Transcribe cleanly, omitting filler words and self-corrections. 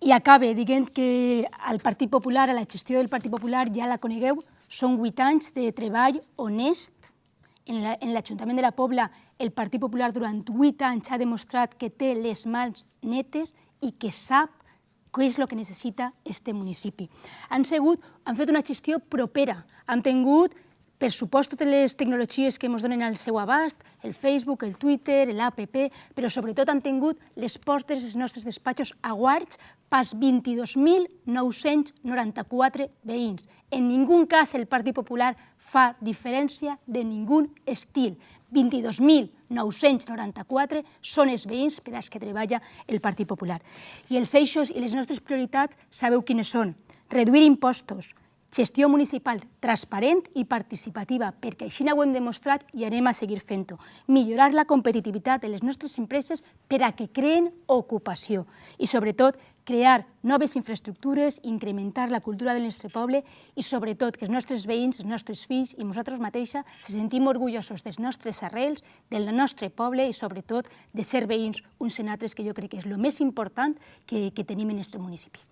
I acabe dient que el Partit Popular, a la gestió del Partit Popular, ja la conegueu, són 8 anys de treball honest. En l'Ajuntament de la Pobla, el Partit Popular durant 8 anys ha demostrat que té les mans netes i que sap què és el que necessita aquest municipi. Han fet una gestió propera, han tingut, per supost, totes les tecnologies que ens donen al seu abast, el Facebook, el Twitter, l'APP, però sobretot han tingut les portes dels nostres despatxos aguards pels 22.994 veïns. En ningú cas el Partit Popular fa diferència de ningú estil. 22.994 són els veïns per als que treballa el Partit Popular. I els eixos i les nostres prioritats sabeu quines són. Reduir impostos, gestió municipal transparent i participativa, perquè així ho hem demostrat i anem a seguir fent-ho. Millorar la competitivitat de les nostres empreses per a que creen ocupació i, sobretot, crear noves infraestructures, incrementar la cultura del nostre poble i, sobretot, que els nostres veïns, els nostres fills i nosaltres mateixes se sentim orgullosos dels nostres arrels, del nostre poble i, sobretot, de ser veïns uns en altres, que jo crec que és el més important que tenim en el nostre municipi.